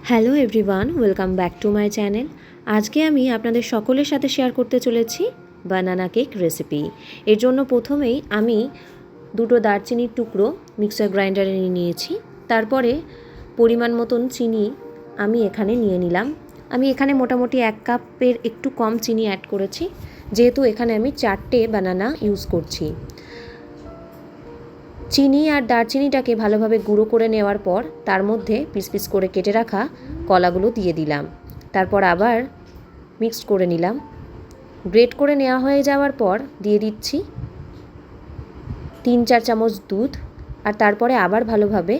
Hello everyone, welcome back to my channel. আজকে আমি আপনাদের সকলের সাথে শেয়ার করতে চলেছি বানানা কেক রেসিপি। এর জন্য প্রথমেই আমি দুটো দারচিনির টুকরো মিক্সার গ্রাইন্ডারে নিয়েছি। তারপরে পরিমাণ মতন চিনি আমি এখানে নিয়ে নিলাম। আমি এখানে মোটামুটি 1 কাপের একটু কম চিনি অ্যাড করেছি, যেহেতু এখানে আমি 4টে বানানা ইউজ করছি। চিনি আর দারচিনিটাকে ভালোভাবে গুঁড়ো করে নেওয়ার পর তার মধ্যে পিস পিস করে কেটে রাখা কলাগুলো দিয়ে দিলাম। তারপর আবার মিক্সড করে নিলাম। গ্রেট করে নেওয়া হয়ে যাওয়ার পর দিয়ে দিচ্ছি 3-4 চামচ দুধ। আর তারপরে আবার ভালোভাবে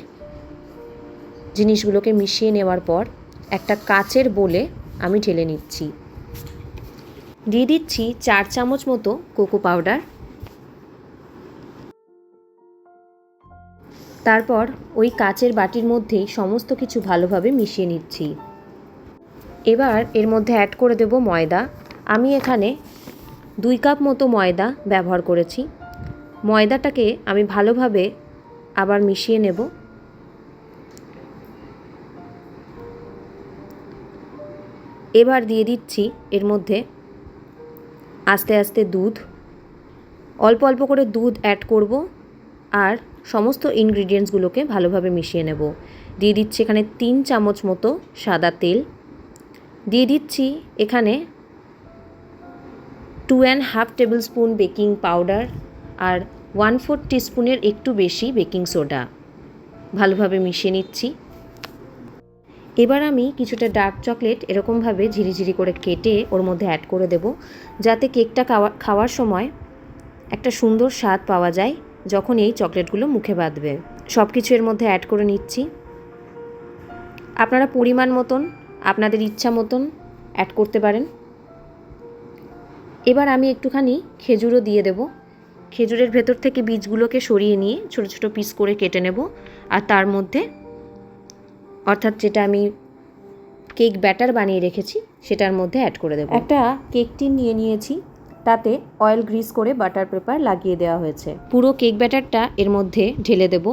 জিনিসগুলোকে মিশিয়ে নেওয়ার পর একটা কাচের বোলে আমি ঢেলে নিচ্ছি। দিয়ে দিচ্ছি 4 চামচ মতো কোকো পাউডার। তারপর ওই কাচের বাটির মধ্যেই সমস্ত কিছু ভালোভাবে মিশিয়ে নিচ্ছি। এবার এর মধ্যে অ্যাড করে দেব ময়দা। আমি এখানে 2 কাপ মতো ময়দা ব্যবহার করেছি। ময়দাটাকে আমি ভালোভাবে আবার মিশিয়ে নেব। এবার দিয়ে দিচ্ছি এর মধ্যে আস্তে আস্তে দুধ। অল্প অল্প করে দুধ অ্যাড করব আর সমস্ত ইনগ্রিডিয়েন্টসগুলোকে ভালোভাবে মিশিয়ে নেব। দিয়ে দিচ্ছি এখানে 3 চামচ মতো সাদা তেল। দিয়ে দিচ্ছি এখানে 2.5 টেবিল স্পুন বেকিং পাউডার আর 1/4 টিস্পুনের একটু বেশি বেকিং সোডা। ভালোভাবে মিশিয়ে নিচ্ছি। এবার আমি কিছুটা ডার্ক চকলেট এরকমভাবে ঝিরিঝিরি করে কেটে ওর মধ্যে অ্যাড করে দেব, যাতে কেকটা খাওয়ার সময় একটা সুন্দর স্বাদ পাওয়া যায় যখন এই চকলেটগুলো মুখে বাঁধবে। সব কিছু এর মধ্যে অ্যাড করে নিচ্ছি। আপনারা পরিমাণ মতন আপনাদের ইচ্ছা মতন অ্যাড করতে পারেন। এবার আমি একটুখানি খেজুরও দিয়ে দেব। খেজুরের ভেতর থেকে বীজগুলোকে সরিয়ে নিয়ে ছোটো ছোটো পিস করে কেটে নেব আর তার মধ্যে, অর্থাৎ যেটা আমি কেক ব্যাটার বানিয়ে রেখেছি সেটার মধ্যে অ্যাড করে দেব। একটা কেক টিন নিয়ে নিয়েছি, তাতে অয়েল গ্রিস করে বাটার পেপার লাগিয়ে দেওয়া হয়েছে। পুরো কেক ব্যাটারটা এর মধ্যে ঢেলে দেব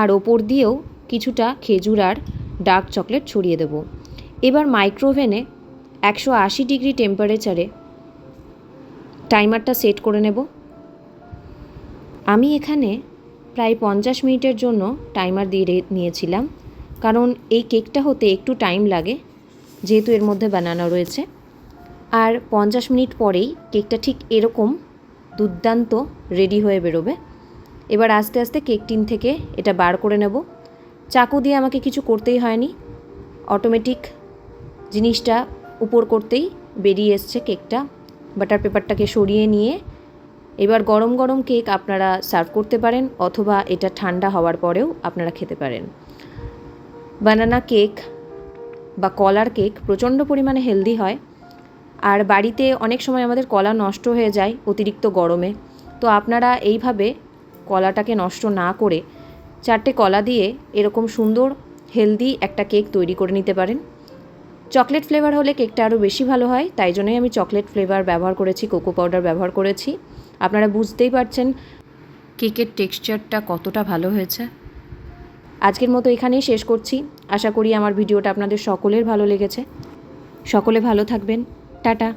আর ওপর দিয়েও কিছুটা খেজুর আর ডার্ক চকলেট ছড়িয়ে দেব। এবার মাইক্রোওভেনে 180 ডিগ্রি টেম্পারেচারে টাইমারটা সেট করে নেব। আমি এখানে প্রায় 50 মিনিটের জন্য টাইমার দিয়ে নিয়েছিলাম, কারণ এই কেকটা হতে একটু টাইম লাগে যেহেতু এর মধ্যে বানানো রয়েছে। আর 50 মিনিট পরেই কেকটা ঠিক এরকম দুর্দান্ত রেডি হয়ে বেরোবে। এবার আস্তে আস্তে কেক টিন থেকে এটা বার করে নেব। চাকু দিয়ে আমাকে কিছু করতেই হয়নি, অটোমেটিক জিনিসটা উপর করতেই বেরিয়ে এসছে কেকটা। বাটার পেপারটাকে সরিয়ে নিয়ে এবার গরম গরম কেক আপনারা সার্ভ করতে পারেন, অথবা এটা ঠান্ডা হওয়ার পরেও আপনারা খেতে পারেন। বানানা কেক বা কলার কেক প্রচণ্ড পরিমাণে হেলদি হয়। আর বাড়িতে অনেক সময় আমাদের কলা নষ্ট হয়ে যায় অতিরিক্ত গরমে, তো আপনারা এইভাবে কলাটাকে নষ্ট না করে 4টে কলা দিয়ে এরকম সুন্দর হেলদি একটা কেক তৈরি করে নিতে পারেন। চকলেট ফ্লেভার হলে কেকটা আরও বেশি ভালো হয়, তাই জন্যই আমি চকলেট ফ্লেভার ব্যবহার করেছি, কোকো পাউডার ব্যবহার করেছি। আপনারা বুঝতেই পারছেন কেকের টেক্সচারটা কতটা ভালো হয়েছে। আজকের মতো এখানেই শেষ করছি। আশা করি আমার ভিডিওটা আপনাদের সকলের ভালো লেগেছে। সকলে ভালো থাকবেন। টাটা।